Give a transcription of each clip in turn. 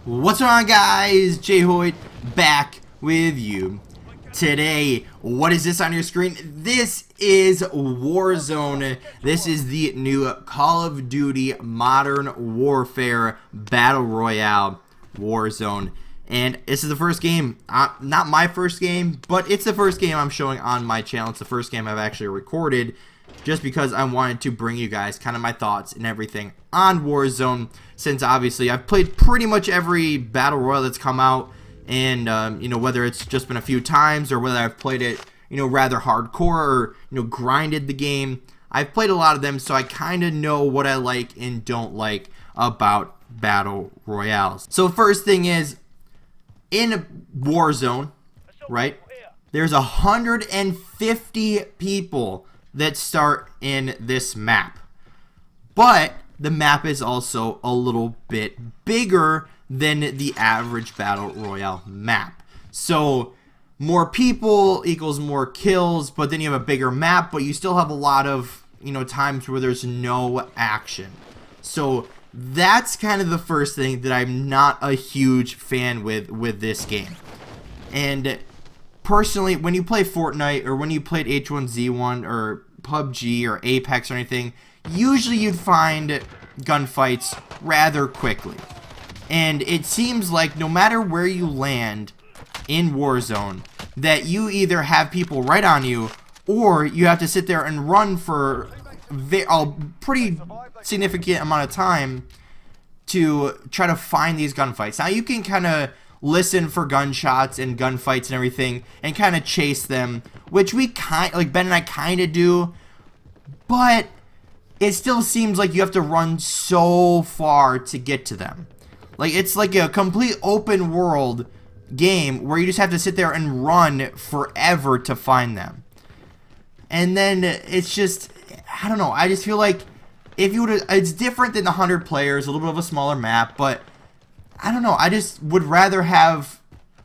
What's going on, guys? JHoyt back with you. Today, what is this on your screen? This is Warzone. This is the new Call of Duty Modern Warfare Battle Royale Warzone. And this is the first game, not my first game, but it's the first game I'm showing on my channel. It's the first game I've actually recorded, just because I wanted to bring you guys kind of my thoughts and everything on Warzone, since obviously I've played pretty much every Battle Royale that's come out, and you know, whether it's just been a few times or whether I've played it, you know, rather hardcore or, you know, grinded the game. I've played a lot of them, so I kind of know what I like and don't like about Battle Royales. So first thing is, in Warzone, right, there's 150 people that start in this map, but the map is also a little bit bigger than the average Battle Royale map. So more people equals more kills, but then you have a bigger map, but you still have a lot of, you know, times where there's no action. So that's kind of the first thing that I'm not a huge fan with this game. And personally, when you play Fortnite or when you played H1Z1 or PUBG or Apex or anything, usually you'd find gunfights rather quickly. And it seems like no matter where you land in Warzone, that you either have people right on you, or you have to sit there and run for a pretty significant amount of time to try to find these gunfights. Now you can kind of listen for gunshots and gunfights and everything and kind of chase them, which we like Ben and I kind of do, but it still seems like you have to run so far to get to them. Like, it's like a complete open world game where you just have to sit there and run forever to find them. And then it's just, I don't know, I just feel like if you would, it's different than the 100 players, a little bit of a smaller map, but I don't know, I just would rather have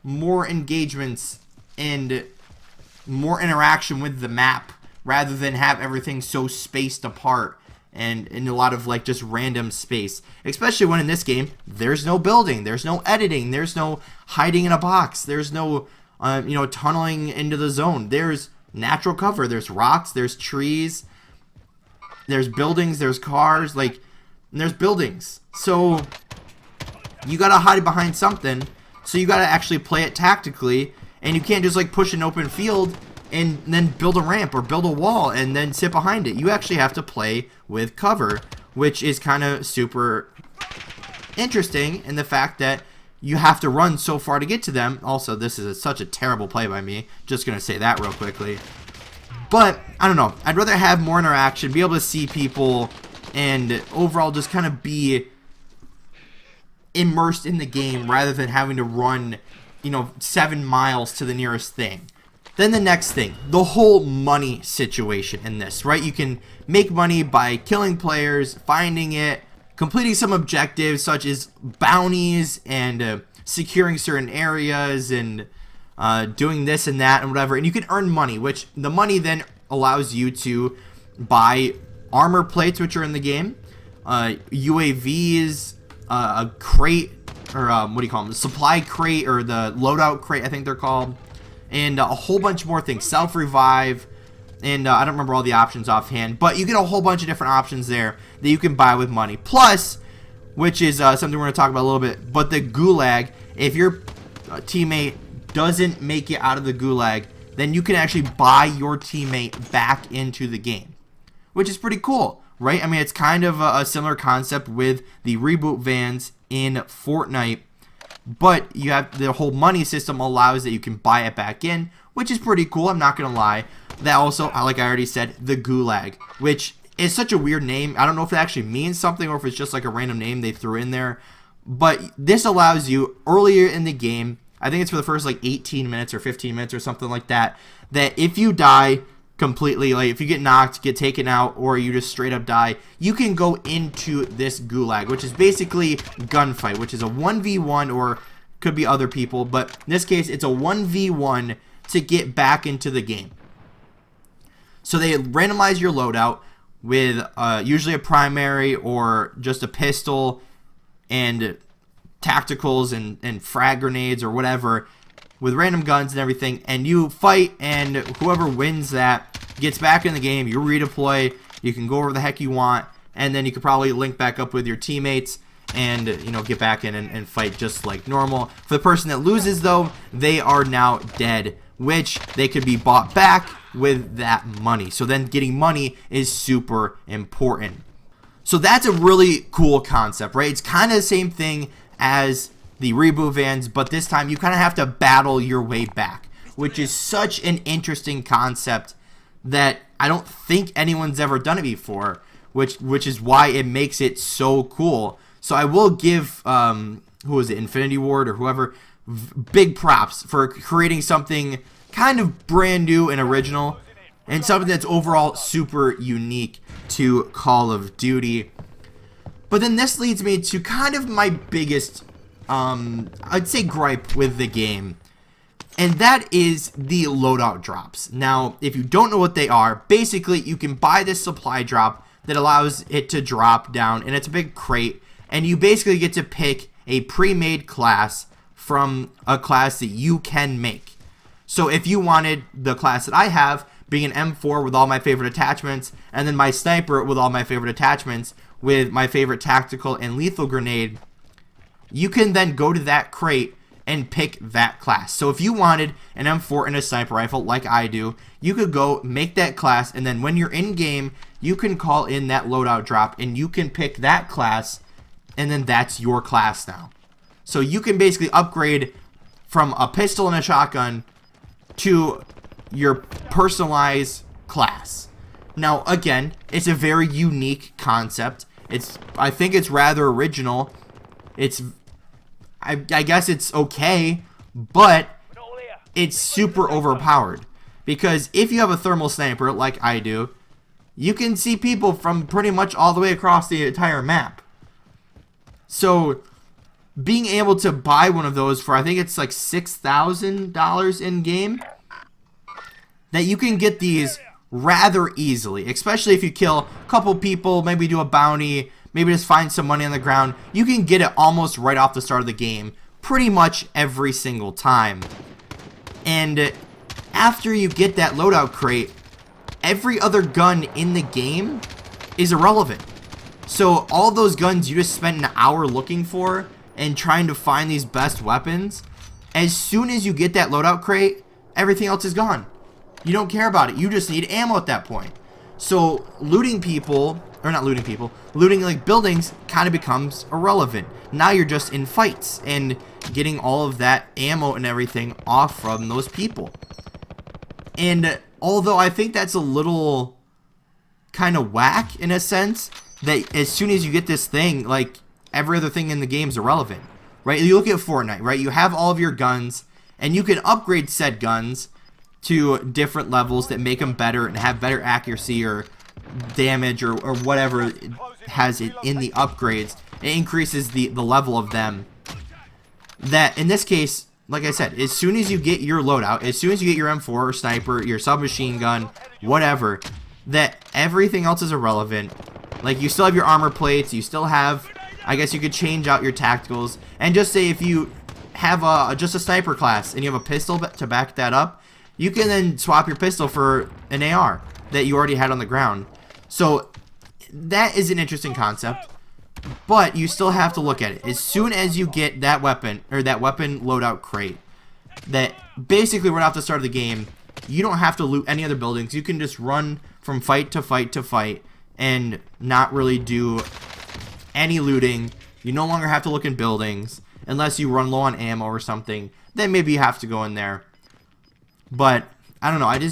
more engagements and more interaction with the map rather than have everything so spaced apart and in a lot of like just random space. Especially when in this game, there's no building, there's no editing, there's no hiding in a box, there's no, you know, tunneling into the zone. There's natural cover, there's rocks, there's trees, there's buildings, there's cars, like, there's buildings. So you gotta hide behind something, so you gotta actually play it tactically, and you can't just like push an open field and then build a ramp or build a wall and then sit behind it. You actually have to play with cover, which is kind of super interesting in the fact that you have to run so far to get to them. Also, this is such a terrible play by me. Just gonna say that real quickly. But I don't know, I'd rather have more interaction, be able to see people, and overall just kind of be immersed in the game rather than having to run, you know, 7 miles to the nearest thing. Then the next thing, the whole money situation in this, right? You can make money by killing players, finding it, completing some objectives such as bounties and securing certain areas and doing this and that and whatever. And you can earn money, which the money then allows you to buy armor plates, which are in the game, UAVs, a crate, or what do you call them? The supply crate or the loadout crate, I think they're called. And a whole bunch more things, self-revive, and I don't remember all the options offhand, but you get a whole bunch of different options there that you can buy with money. Plus, which is something we're going to talk about a little bit, but the gulag, if your teammate doesn't make it out of the gulag, then you can actually buy your teammate back into the game, which is pretty cool, right? I mean, it's kind of a similar concept with the reboot vans in Fortnite, but you have the whole money system allows that you can buy it back in, which is pretty cool, I'm not gonna lie. That also, like I already said, the gulag, which is such a weird name. I don't know if it actually means something or if it's just like a random name they threw in there, but this allows you earlier in the game, I think it's for the first like 18 minutes or 15 minutes or something like that, that if you die completely, like if you get knocked, get taken out, or you just straight up die, you can go into this gulag, which is basically gunfight, which is a 1v1 or could be other people, but in this case it's a 1v1 to get back into the game. So they randomize your loadout with usually a primary or just a pistol and tacticals and frag grenades or whatever with random guns and everything, and you fight, and whoever wins that gets back in the game. You redeploy, you can go where the heck you want, and then you could probably link back up with your teammates and, you know, get back in and fight just like normal. For the person that loses, though, they are now dead, which they could be bought back with that money. So then getting money is super important. So that's a really cool concept, right? It's kind of the same thing as the reboot vans, but this time you kind of have to battle your way back, which is such an interesting concept that I don't think anyone's ever done it before, which is why it makes it so cool. So I will give who is it, Infinity Ward or whoever, big props for creating something kind of brand new and original, and something that's overall super unique to Call of Duty. But then this leads me to kind of my biggest, I'd say, gripe with the game, and that is the loadout drops. Now, if you don't know what they are, basically you can buy this supply drop that allows it to drop down, and it's a big crate, and you basically get to pick a pre-made class from a class that you can make. So if you wanted the class that I have, being an M4 with all my favorite attachments, and then my sniper with all my favorite attachments, with my favorite tactical and lethal grenade, you can then go to that crate and pick that class. So if you wanted an M4 and a sniper rifle like I do, you could go make that class, and then when you're in game, you can call in that loadout drop and you can pick that class, and then that's your class now. So you can basically upgrade from a pistol and a shotgun to your personalized class. Now, again, it's a very unique concept. I think it's rather original. I guess it's okay, but it's super overpowered. Because if you have a thermal sniper like I do, you can see people from pretty much all the way across the entire map. So being able to buy one of those for, I think it's like $6,000 in game, that you can get these rather easily, especially if you kill a couple people, maybe do a bounty, maybe just find some money on the ground. You can get it almost right off the start of the game, pretty much every single time. And after you get that loadout crate, every other gun in the game is irrelevant. So all those guns you just spent an hour looking for and trying to find these best weapons, as soon as you get that loadout crate, everything else is gone. You don't care about it. You just need ammo at that point. So looting people, or not looting people, looting like buildings kind of becomes irrelevant. Now you're just in fights and getting all of that ammo and everything off from those people. And although I think that's a little kind of whack in a sense, that as soon as you get this thing, like every other thing in the game is irrelevant, right? You look at Fortnite, right? You have all of your guns, and you can upgrade said guns to different levels that make them better and have better accuracy or damage or whatever it has it in the upgrades. It increases the level of them. That in this case, like I said, as soon as you get your loadout, as soon as you get your M4 or sniper, your submachine gun, whatever, that everything else is irrelevant. Like, you still have your armor plates, you still have, I guess you could change out your tacticals, and just say if you have just a sniper class and you have a pistol to back that up, you can then swap your pistol for an AR that you already had on the ground. So that is an interesting concept, but you still have to look at it. As soon as you get that weapon, or that weapon loadout crate, that basically right off the start of the game, you don't have to loot any other buildings. You can just run from fight to fight to fight and not really do any looting. You no longer have to look in buildings unless you run low on ammo or something. Then maybe you have to go in there. But I don't know,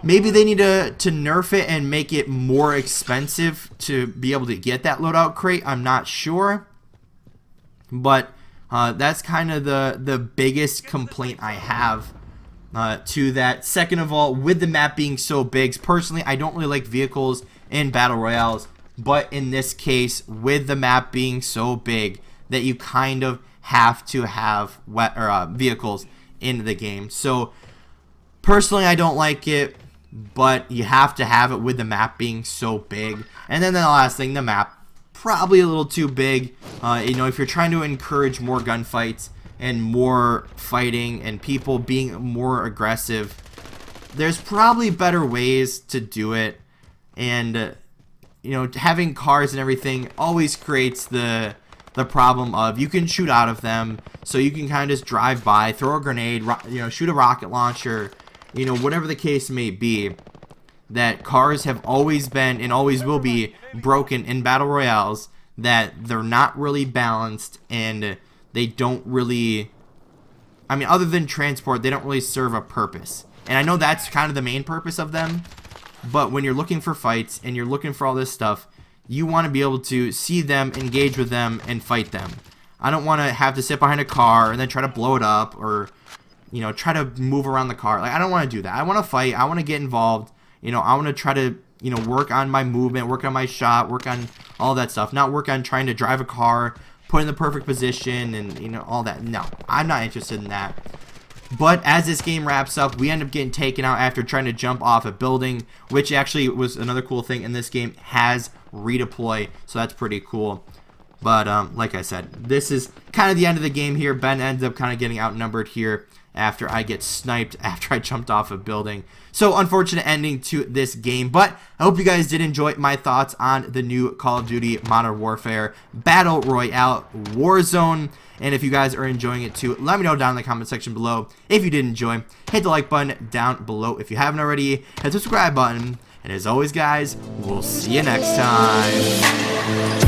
maybe they need to nerf it and make it more expensive to be able to get that loadout crate. I'm not sure, but that's kind of the biggest complaint I have to that. Second of all, with the map being so big, personally I don't really like vehicles in battle royales, but in this case, with the map being so big, that you kind of have to have vehicles in the game. So personally I don't like it, but you have to have it with the map being so big. And then the last thing, the map probably a little too big. You know, if you're trying to encourage more gunfights and more fighting and people being more aggressive, there's probably better ways to do it. And you know, having cars and everything always creates the problem of you can shoot out of them, so you can kind of just drive by, throw a grenade, you know, shoot a rocket launcher, you know, whatever the case may be. That cars have always been and always will be broken in battle royales, that they're not really balanced and they don't really, I mean, other than transport, they don't really serve a purpose. And I know that's kind of the main purpose of them, but when you're looking for fights and you're looking for all this stuff, you want to be able to see them, engage with them, and fight them. I don't want to have to sit behind a car and then try to blow it up, or, you know, try to move around the car. Like, I don't want to do that. I want to fight. I want to get involved. You know, I want to try to, you know, work on my movement, work on my shot, work on all that stuff. Not work on trying to drive a car, put in the perfect position, and, you know, all that. No, I'm not interested in that. But as this game wraps up, we end up getting taken out after trying to jump off a building, which actually was another cool thing in this game, has redeploy, so that's pretty cool. But like I said, this is kind of the end of the game here. Ben ends up kind of getting outnumbered here after I get sniped after I jumped off a building. So unfortunate ending to this game, but I hope you guys did enjoy my thoughts on the new Call of Duty Modern Warfare Battle Royale Warzone. And if you guys are enjoying it too, let me know down in the comment section below. If you did enjoy, hit the like button down below if you haven't already, hit the subscribe button. And as always, guys, we'll see you next time.